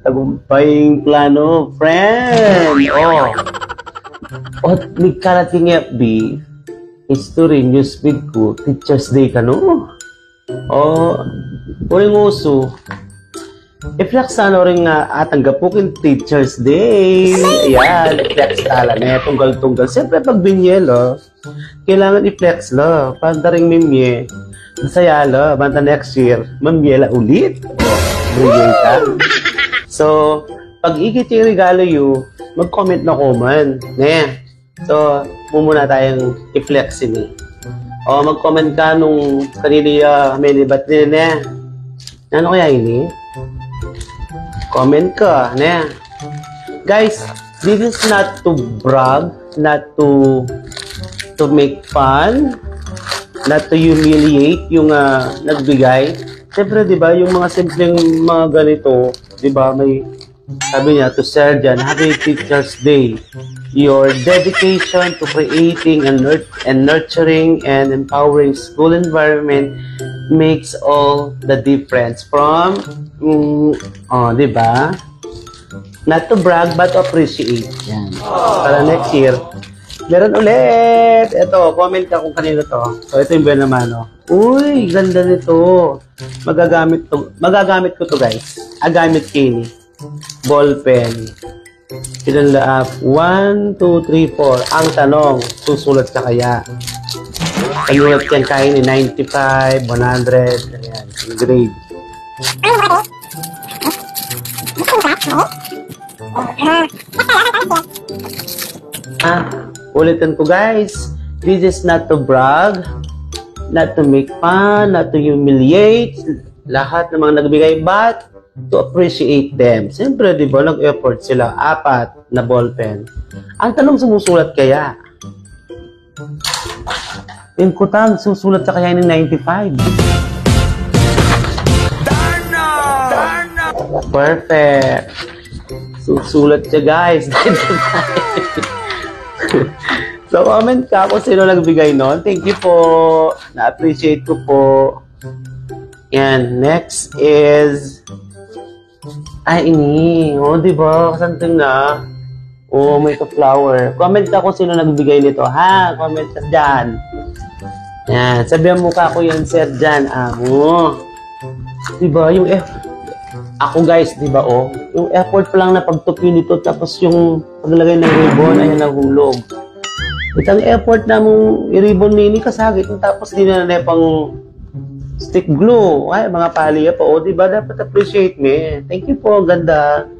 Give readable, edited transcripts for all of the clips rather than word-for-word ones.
Tagumpay plano, friend. Oh. At nagkarating FB, history, newsfeed ko, Teacher's Day ka, no? Oh, uling uso. I-flex na rin nga atanggapukin Teacher's Day. Ayan, i-flex tala na tunggal-tunggal. Siyempre, pag binyelo, kailangan i-flex la. Pandaring mimye. Masaya la. Banta next year, mamyela ulit. Oh, brilliant ka. So, pag ikit yung regalo yung, mag-comment na comment. Ne? So, muna tayong i-flex ini. O, mag-comment ka nung kanina may libat din, ne? Ano kaya ini? Comment ka, ne? Guys, this is not to brag, not to make fun, not to humiliate yung nagbigay. Siyempre, di ba, yung mga simpleng mga ganito, di ba, may sabi niya, to Sir Jan, Happy Teacher's Day. Your dedication to creating and nurturing and empowering school environment makes all the difference. From, di ba? Not to brag, but to appreciate. Yan. Para next year, meron ulit. Ito, comment ka kung kanino to. So, ito yung buwan naman, no? Uy, ganda nito. Magagamit ko to, guys. Gamit kini. Ball pen. Pinanlaap. 1, 2, 3, 4. Ang tanong, susulat ka kaya? Panulat yan kaya ni 95, 100. Ayan, grade. Ulitin ko, guys. This is not to brag, not to make fun, not to humiliate lahat ng mga nagbigay, but to appreciate them. Siyempre, di ba, nag-effort sila. 4 na ballpen. Ang tanong, sumusulat kaya? Yung kutang, susulat sa kaya ni 95. Perfect. Susulat siya, guys. So, comment ka kung sino nagbigay nun. Thank you po. Na-appreciate ko po. And next is... Ay, ini. O, diba? Kasanting na. O, may flower. Comment ka kung sino nagbigay nito, ha? Comment ka dyan. Yan. Sabihan mo ka ko yan, Sir Jan. Amo. Diba? Yung ako, guys, diba, oh? Yung effort pa lang na pagtupi nito, tapos yung paglagay ng ribbon, ayan, nahulog. Itang effort na mong i-ribbon nini kasagit, tapos di na pang stick glue. Ay, mga paliya po. O, diba? Dapat appreciate me. Thank you po. Ganda.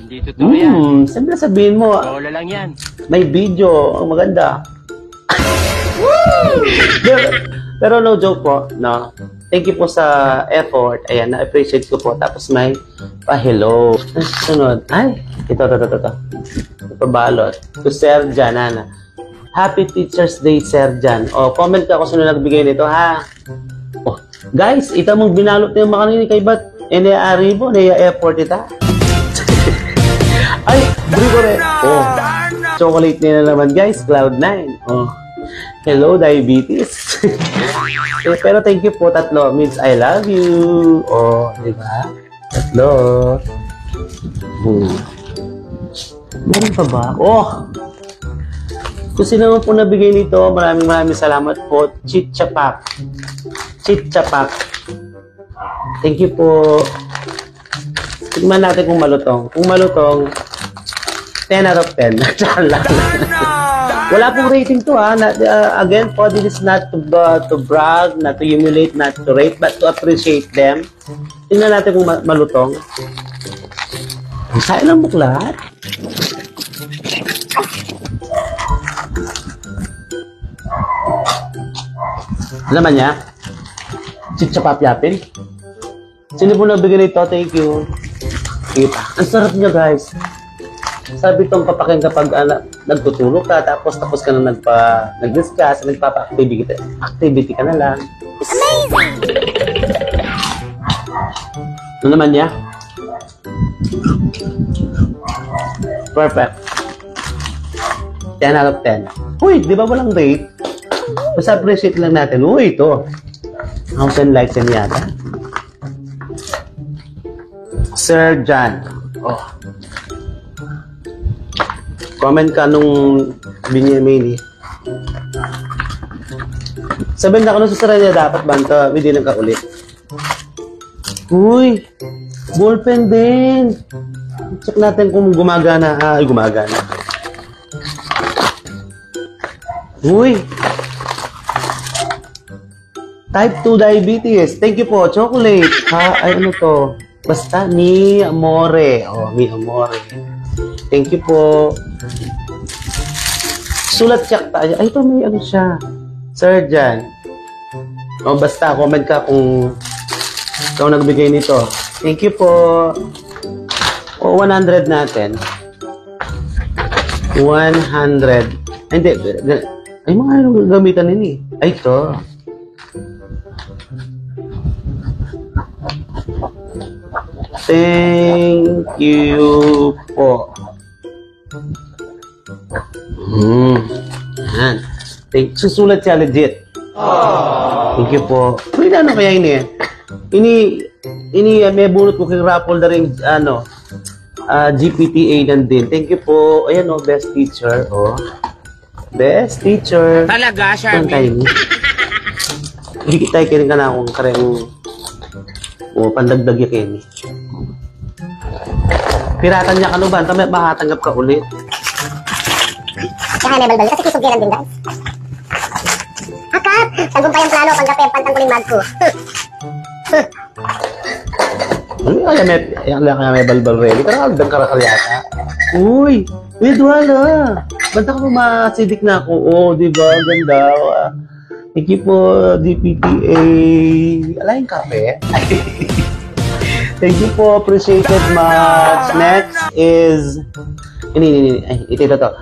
Hindi totoo yan. Siyempre sabihin mo. Totoo lang yan. May video. Ang maganda. pero no joke po. No. Thank you po sa effort. Ayan, na-appreciate ko po. Tapos may pa-hello. Sunod. Ay, ito. Ito pabalot. To Sir Jan, Ana. Happy Teacher's Day, Sir Jan. O, comment ka kung sino nagbigay nito, ha? Oh, guys, ita mong binalot na yung makanini kay Bat. Ine-ari mo, effort ita. Ay, brigo rin. Oh, chocolate nila naman, guys. Cloud9. Oh, hello, diabetes. Pero thank you po, tatlo. Means I love you. Oh, diba? Tatlo. Meron pa ba? Oh! Kung sino naman po nabigay nito, maraming salamat po. Chitchapak. Thank you po. Tignan natin kung malutong. Kung malutong, 10 out of 10. Wala pong rating to, ha. Again po, this is not to brag, not to humiliate, not to rate, but to appreciate them. Tignan natin kung malutong. Sayang lang buklat. Laman niya? Chitchapapyapin? Sino po nabigyan nito? Thank you. Kita. Ang sarap niya, guys. Sabi itong papakin kapag nagtutulog ka, tapos ka na nag-discuss, nagpapa-activity ka na lang. Amazing! Ano naman niya? Perfect. 10 out of 10. Uy, di ba walang rate? Basta appreciate lang natin. Uy, ito. 1,000 likes yan yata. Sir Jan. Oh. Comment ka nung Binyamin eh. Sabihin na ko nung susara niya dapat ba ito? Hindi lang ka ulit. Uy! Ballpen din! Check natin kung gumagana. Ay, gumagana. Uy! Type 2 diabetes. Thank you po. Chocolate. Ha? Ay, ano to? Basta, Mi Amore. Oh, Mi Amore. Thank you po. Sulat check tayo. Ay, ito may ano siya. Sir Jan. O, basta, comment ka kung ikaw nagbigay nito. Thank you po. O, 100 natin. 100. Ay, hindi. Ay, mga anong gamitan nini. Ay, ito. Thank you po. Yan. Susulat siya legit. Thank you po. Uy, ano kaya ini? Ini may bunot ko kay raffle na rin, GPTA nandin. Thank you po. Ayan o, best teacher. Oh. Best teacher. Talaga, Charmin. Hindi tayo kinig ka na akong kareng pandagdag ya kini. Piratan niya ka no ba? Tama, makatanggap ka ulit. Kaya may balbal kasi kisugiran din guys. Akap! Tagumpay ang plano pag kapay pantangguling mag ko. Ano kaya may balbal ready? Karakaldang karakal yata. Uy! Wait, wala! Banta ka pa masidik na ako. Oh, di ba? Ganda. Thank you po, DPTA. Ala yung kape? Thank you po. Appreciate it much. Next is... Ito.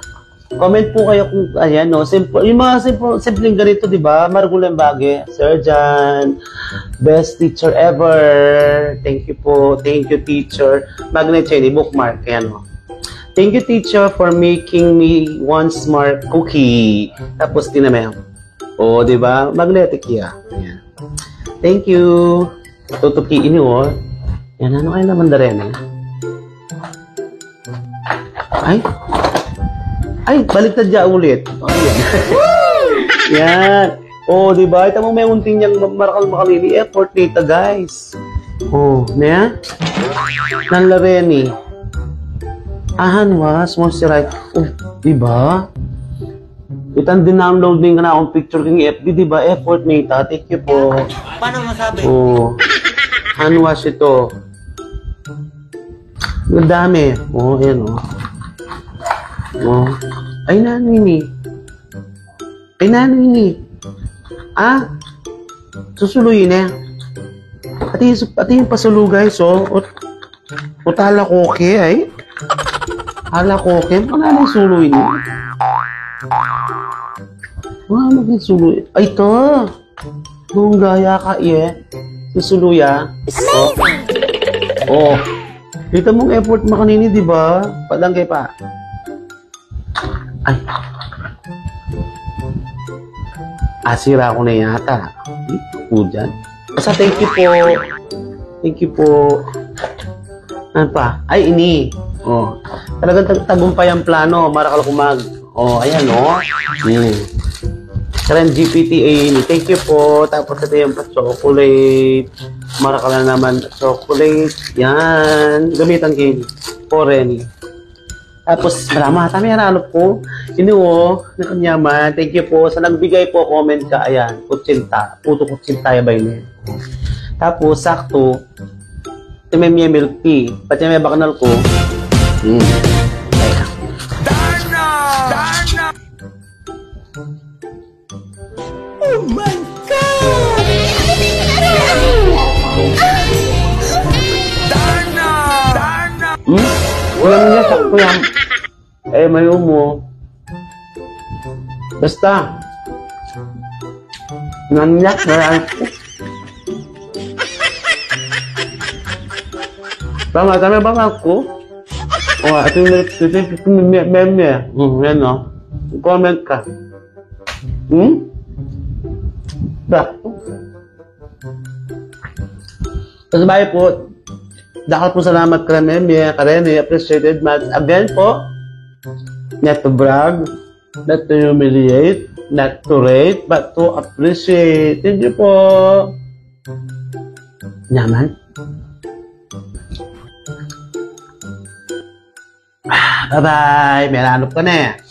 Comment po kayo kung, ayan, no? Simple, yung mga simpleng ganito, di ba? Margulang bagay. Sir Jan, best teacher ever. Thank you po. Thank you, teacher. Magnet Cheney, bookmark. Ayan, no? Thank you, teacher, for making me one smart cookie. Tapos, tinamay. Oh, di ba? Magnetic yan. Ayan. Thank you. Tutuki ini, oh. Yan, ano kayo naman na rin, eh? Ay, baliktad dyan ulit. Oh, yan. Yan. Oh, di ba? Ito mo may unting niyang makalili. Effort data, guys. Oh, na? Nanla rin, eh. Ahan was, moisturize. Oh, di ba? Itang din-download din ka na akong picture kong FB, di ba? Effort nita. Thank you po. Paano masabi? Oh. Hand wash ito. Ang dami. Oh, ayan, oh. Oh. Ay, nanini. Ah? Susuluyin eh. Pati yung pasulu, guys, oh. O tala koke, ay. Tala koke. Ano suluyin eh? Maging suluyin. Ay, ito. Buong gaya ka, eh. Susuluya. Oh. Dito mong effort makanini, di ba? Padangkay pa. Ay. Asira ko na yata. Ito dyan. Basta thank you po. Thank you po. Ano pa? Ay, ini. Oh. Talagang tagumpay ang plano. Marakal kumag. Oh, ayan, oh. Karen GPTA. Thank you po. Tapos ito yung pa-chocolate. Marakal na naman. Chocolate. Yan. Gamitan kayo. Foreign. Tapos, marami hanap po. Yun o, nakanyaman. Thank you po. Sa nagbigay po, comment ka. Ayan, kutsinta. Puto kutsinta ba yun? Tapos, sakto. Ito may milk tea. Pati may bakanal ko. Ayan. Darna! Oh my God! Darna! Ulam niya, sakto yan. Eh, may umo. Basta. Nanyak na yan. Tama ba ako? O, ito yung meme. Yan o. Comment ka. Ba? Tapos bye po. Dakal po salamat kami, Mia Karen, appreciated much. Again po, not to brag, not to humiliate, not to rate, but to appreciate. Thank you po. Nyaman. Bye-bye. May nanop ka na eh.